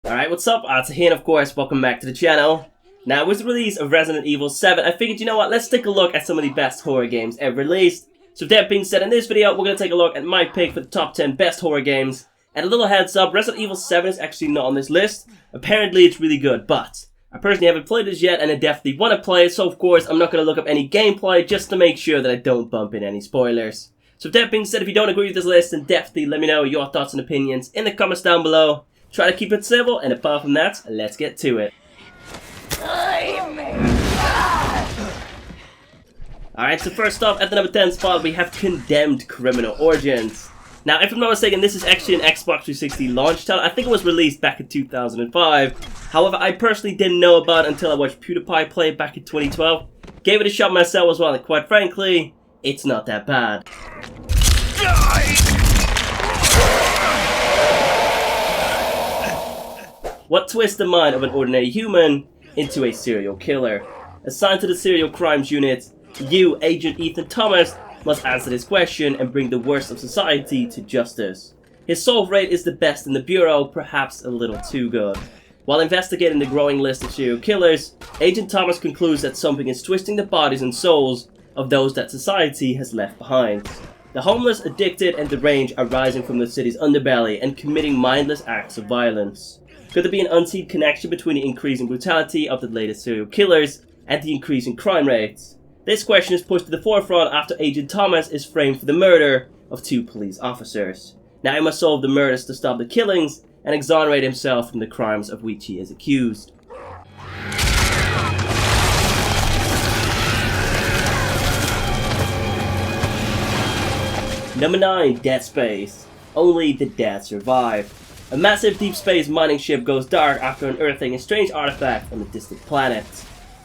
Alright, what's up? It's Ian, of course. Welcome back to the channel. Now, with the release of Resident Evil 7, I figured, you know what, let's take a look at some of the best horror games ever released. So with that being said, in this video, we're going to take a look at my pick for the top 10 best horror games. And a little heads up, Resident Evil 7 is actually not on this list. Apparently, it's really good, but I personally haven't played this yet, and I definitely want to play it, so of course, I'm not going to look up any gameplay just to make sure that I don't bump in any spoilers. So with that being said, if you don't agree with this list, then definitely let me know your thoughts and opinions in the comments down below. Try to keep it civil, and apart from that, let's get to it. Alright, so first off, at the number 10 spot, we have Condemned Criminal Origins. Now, if I'm not mistaken, this is actually an Xbox 360 launch title. I think it was released back in 2005. However, I personally didn't know about it until I watched PewDiePie play it back in 2012. Gave it a shot myself as well, and quite frankly, it's not that bad. What twists the mind of an ordinary human into a serial killer? Assigned to the Serial Crimes Unit, you, Agent Ethan Thomas, must answer this question and bring the worst of society to justice. His solve rate is the best in the Bureau, perhaps a little too good. While investigating the growing list of serial killers, Agent Thomas concludes that something is twisting the bodies and souls of those that society has left behind. The homeless, addicted, and deranged are rising from the city's underbelly and committing mindless acts of violence. Could there be an unseen connection between the increasing brutality of the latest serial killers and the increasing crime rates? This question is pushed to the forefront after Agent Thomas is framed for the murder of 2 police officers. Now he must solve the murders to stop the killings and exonerate himself from the crimes of which he is accused. Number 9, Dead Space. Only the dead survive. A massive deep space mining ship goes dark after unearthing a strange artifact on a distant planet.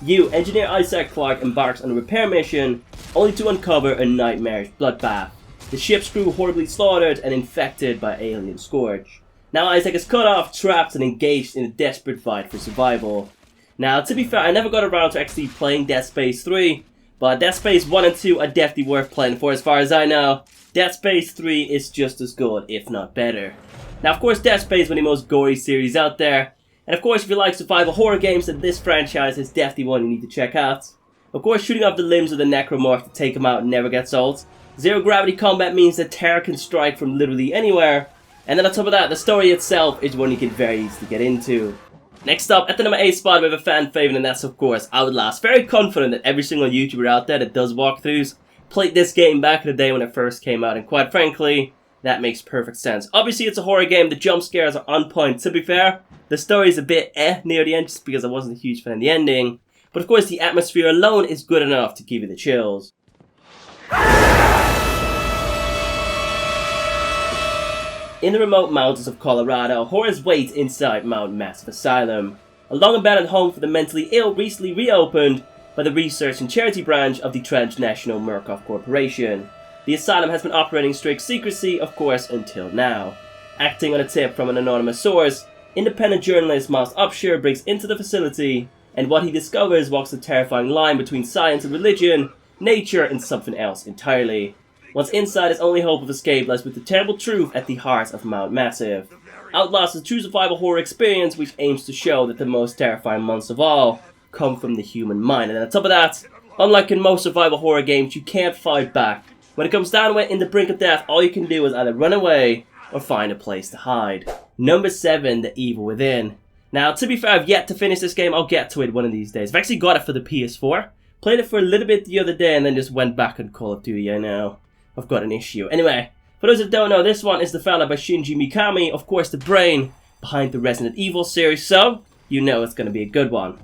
You, Engineer Isaac Clarke, embarks on a repair mission, only to uncover a nightmarish bloodbath. The ship's crew horribly slaughtered and infected by alien scourge. Now Isaac is cut off, trapped, and engaged in a desperate fight for survival. Now, to be fair, I never got around to actually playing Dead Space 3, but Dead Space 1 and 2 are definitely worth playing for as far as I know. Dead Space 3 is just as good, if not better. Now, of course, Dead Space is one of the most gory series out there. And of course, if you like survival horror games, then this franchise is definitely one you need to check out. Of course, shooting off the limbs of the necromorph to take him out never gets old. Zero gravity combat means that terror can strike from literally anywhere. And then on top of that, the story itself is one you can very easily get into. Next up, at the number 8 spot, we have a fan favorite, and that's of course Outlast. Very confident that every single YouTuber out there that does walkthroughs played this game back in the day when it first came out, and quite frankly, that makes perfect sense. Obviously, it's a horror game, the jump scares are on point. To be fair, the story's a bit near the end just because I wasn't a huge fan of the ending. But of course, the atmosphere alone is good enough to give you the chills. In the remote mountains of Colorado, horrors wait inside Mount Massive Asylum. A long-abandoned home for the mentally ill recently reopened by the research and charity branch of the transnational Murkoff Corporation. The asylum has been operating strict secrecy, of course, until now. Acting on a tip from an anonymous source, independent journalist Miles Upshur breaks into the facility, and what he discovers walks the terrifying line between science and religion, nature and something else entirely. Once inside, his only hope of escape lies with the terrible truth at the heart of Mount Massive. Outlast is a true survival horror experience which aims to show that the most terrifying monsters of all come from the human mind. And on top of that, unlike in most survival horror games, you can't fight back. When it comes down to it, in the brink of death, all you can do is either run away or find a place to hide. Number 7, The Evil Within. Now, to be fair, I've yet to finish this game. I'll get to it one of these days. I've actually got it for the PS4. Played it for a little bit the other day and then just went back on Call of Duty. I know, I've got an issue. Anyway, for those that don't know, this one is developed by Shinji Mikami, of course the brain behind the Resident Evil series, so you know it's going to be a good one.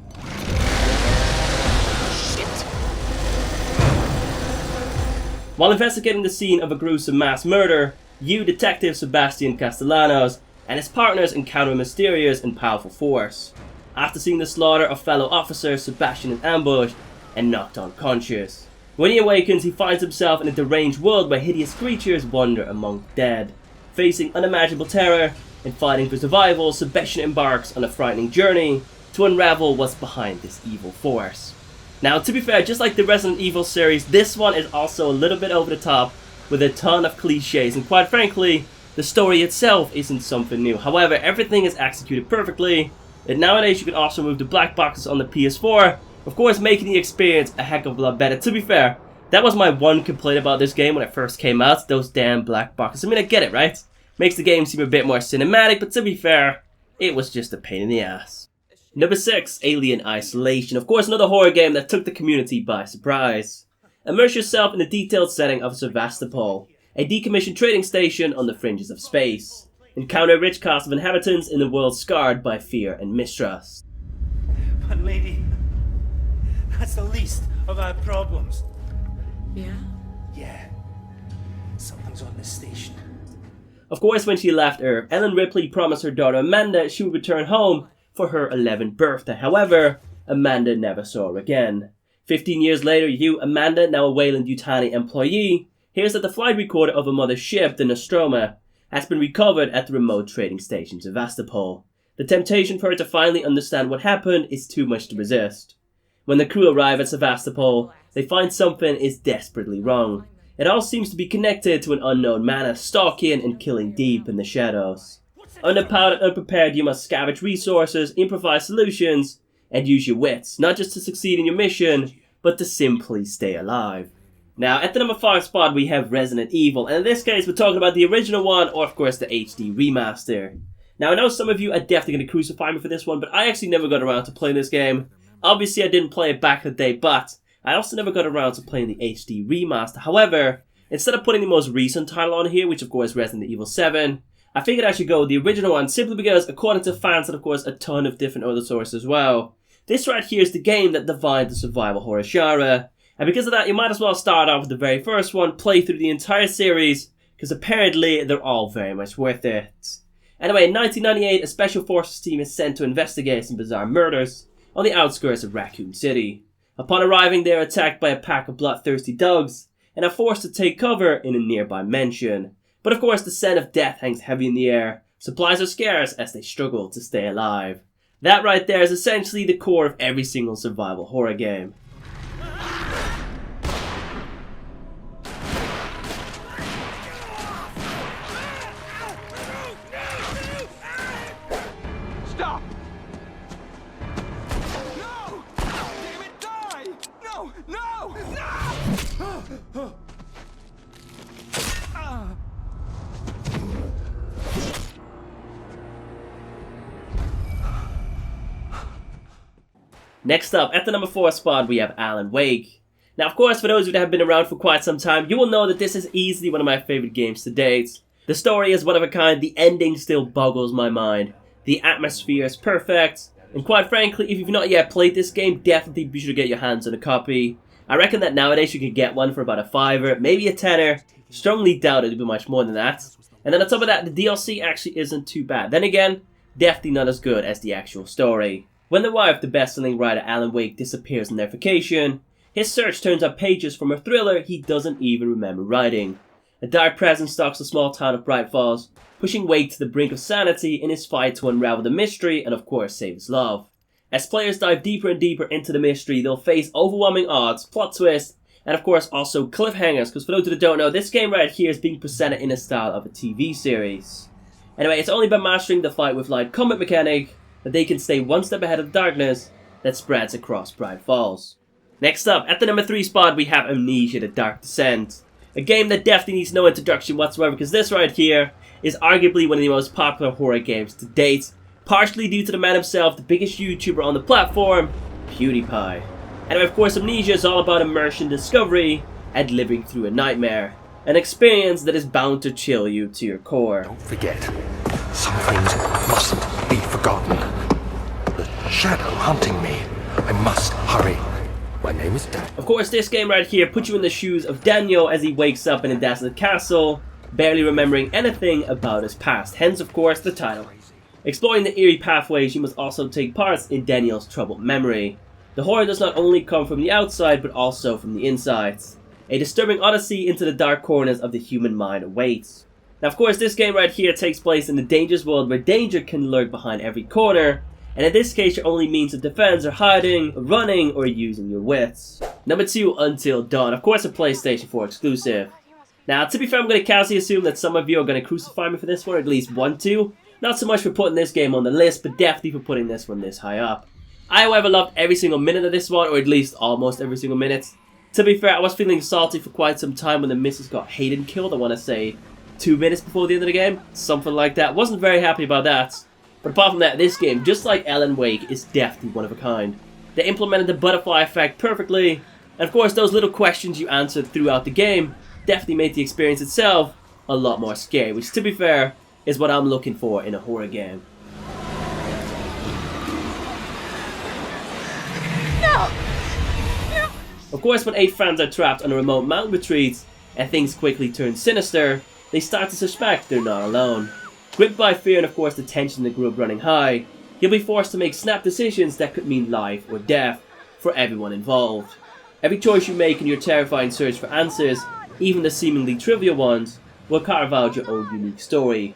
While investigating the scene of a gruesome mass murder, you, Detective Sebastian Castellanos, and his partners encounter a mysterious and powerful force. After seeing the slaughter of fellow officers, Sebastian is ambushed and knocked unconscious. When he awakens, he finds himself in a deranged world where hideous creatures wander among the dead. Facing unimaginable terror and fighting for survival, Sebastian embarks on a frightening journey to unravel what's behind this evil force. Now, to be fair, just like the Resident Evil series, this one is also a little bit over the top with a ton of cliches, and quite frankly, The story itself isn't something new, however, everything is executed perfectly, and nowadays you can also remove the black boxes on the PS4, of course making the experience a heck of a lot better. To be fair, that was my one complaint about this game when it first came out, those damn black boxes. I mean, I get it, right? Makes the game seem a bit more cinematic, but to be fair, it was just a pain in the ass. Number 6, Alien Isolation. Of course, another horror game that took the community by surprise. Immerse yourself in the detailed setting of Sevastopol, a decommissioned trading station on the fringes of space. Encounter a rich cast of inhabitants in a world scarred by fear and mistrust. But lady, that's the least of our problems. Yeah? Yeah. Something's on this station. Of course, when she left Earth, Ellen Ripley promised her daughter Amanda she would return home for her 11th birthday. However, Amanda never saw her again. 15 years later, Amanda, now a Weyland-Yutani employee, hears that the flight recorder of her mother's ship, the Nostromo, has been recovered at the remote trading station Sevastopol. The temptation for her to finally understand what happened is too much to resist. When the crew arrive at Sevastopol, they find something is desperately wrong. It all seems to be connected to an unknown mana stalking and killing deep in the shadows. Underpowered and unprepared, you must scavenge resources, improvise solutions, and use your wits, not just to succeed in your mission, but to simply stay alive. Now, at the number 5 spot, we have Resident Evil, and in this case, we're talking about the original one, or of course, the HD remaster. Now, I know some of you are definitely going to crucify me for this one, but I actually never got around to playing this game. Obviously, I didn't play it back in the day, but I also never got around to playing the HD remaster. However, instead of putting the most recent title on here, which of course is Resident Evil 7, I figured I should go with the original one simply because, according to fans and of course a ton of different other sources as well, this right here is the game that defined the survival horror genre. And because of that, you might as well start off with the very first one, play through the entire series, because apparently they're all very much worth it. Anyway, in 1998, a special forces team is sent to investigate some bizarre murders on the outskirts of Raccoon City. Upon arriving, they are attacked by a pack of bloodthirsty dogs, and are forced to take cover in a nearby mansion. But of course, the scent of death hangs heavy in the air. Supplies are scarce as they struggle to stay alive. That right there is essentially the core of every single survival horror game. Stop! No! Damn it, die! No! No! No! Next up, at the number 4 spot, we have Alan Wake. Now, of course, for those of you that have been around for quite some time, you will know that this is easily one of my favorite games to date. The story is one of a kind, the ending still boggles my mind. The atmosphere is perfect, and quite frankly, if you've not yet played this game, definitely be sure to get your hands on a copy. I reckon that nowadays you could get one for about a $5, maybe a $10. Strongly doubt it'll be much more than that. And then on top of that, the DLC actually isn't too bad. Then again, definitely not as good as the actual story. When the wife, the best-selling writer Alan Wake, disappears on their vacation, his search turns up pages from a thriller he doesn't even remember writing. A dark presence stalks the small town of Bright Falls, pushing Wake to the brink of sanity in his fight to unravel the mystery and of course save his love. As players dive deeper and deeper into the mystery, they'll face overwhelming odds, plot twists, and of course also cliffhangers, because for those that don't know, this game right here is being presented in the style of a TV series. Anyway, it's only by mastering the fight with light combat mechanic that they can stay one step ahead of the darkness that spreads across Bright Falls. Next up, at the number 3 spot, we have Amnesia: The Dark Descent. A game that definitely needs no introduction whatsoever, because this right here is arguably one of the most popular horror games to date, partially due to the man himself, the biggest YouTuber on the platform, PewDiePie. And of course, Amnesia is all about immersion, discovery, and living through a nightmare. An experience that is bound to chill you to your core. Don't forget, some things mustn't be forgotten. The shadow hunting me. I must hurry. My name is Dan. Of course, this game right here puts you in the shoes of Daniel as he wakes up in a desolate castle, barely remembering anything about his past, hence of course the title. Exploring the eerie pathways, you must also take part in Daniel's troubled memory. The horror does not only come from the outside, but also from the inside. A disturbing odyssey into the dark corners of the human mind awaits. Now of course, this game right here takes place in the dangerous world where danger can lurk behind every corner, and in this case your only means of defense are hiding, running, or using your wits. Number 2, Until Dawn, of course a PlayStation 4 exclusive. Now, to be fair, I'm going to casually assume that some of you are going to crucify me for this one, or at least want to. Not so much for putting this game on the list, but definitely for putting this one this high up. I, however, loved every single minute of this one, or at least almost every single minute. To be fair, I was feeling salty for quite some time when the missus got Hayden killed, I want to say 2 minutes before the end of the game. Something like that. Wasn't very happy about that. But apart from that, this game, just like Alan Wake, is definitely one of a kind. They implemented the butterfly effect perfectly, and of course those little questions you answered throughout the game definitely made the experience itself a lot more scary, which, to be fair, is what I'm looking for in a horror game. No! No! Of course, when 8 friends are trapped on a remote mountain retreat and things quickly turn sinister, they start to suspect they're not alone. Gripped by fear and of course the tension in the group running high, you'll be forced to make snap decisions that could mean life or death for everyone involved. Every choice you make in your terrifying search for answers, even the seemingly trivial ones, will carve out your own unique story.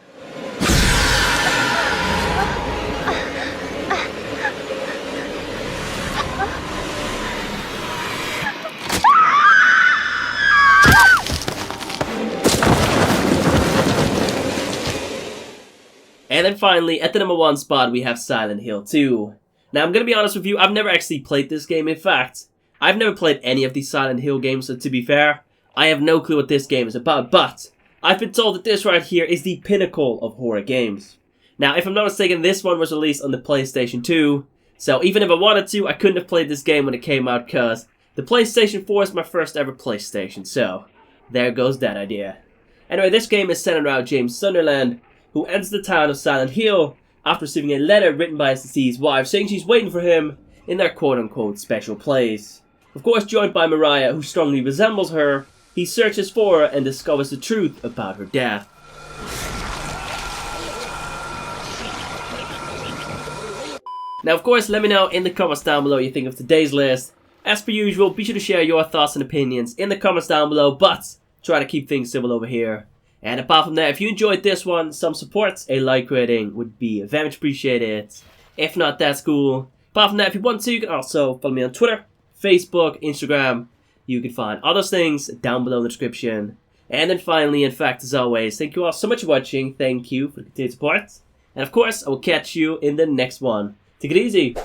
And then finally, at the number 1 spot, we have Silent Hill 2. Now, I'm going to be honest with you, I've never actually played this game. In fact, I've never played any of these Silent Hill games, so to be fair, I have no clue what this game is about, but I've been told that this right here is the pinnacle of horror games. Now, if I'm not mistaken, this one was released on the PlayStation 2, so even if I wanted to, I couldn't have played this game when it came out, because the PlayStation 4 is my first ever PlayStation, so there goes that idea. Anyway, this game is centered around James Sunderland, who enters the town of Silent Hill after receiving a letter written by his deceased wife saying she's waiting for him in their quote-unquote special place. Of course, joined by Mariah, who strongly resembles her, he searches for her and discovers the truth about her death. Now, of course, let me know in the comments down below what you think of today's list. As per usual, be sure to share your thoughts and opinions in the comments down below, but try to keep things civil over here. And apart from that, if you enjoyed this one, some support, a like rating would be very much appreciated. If not, that's cool. Apart from that, if you want to, you can also follow me on Twitter, Facebook, Instagram. You can find all those things down below in the description. And then finally, in fact, as always, thank you all so much for watching. Thank you for the continued support. And of course, I will catch you in the next one. Take it easy.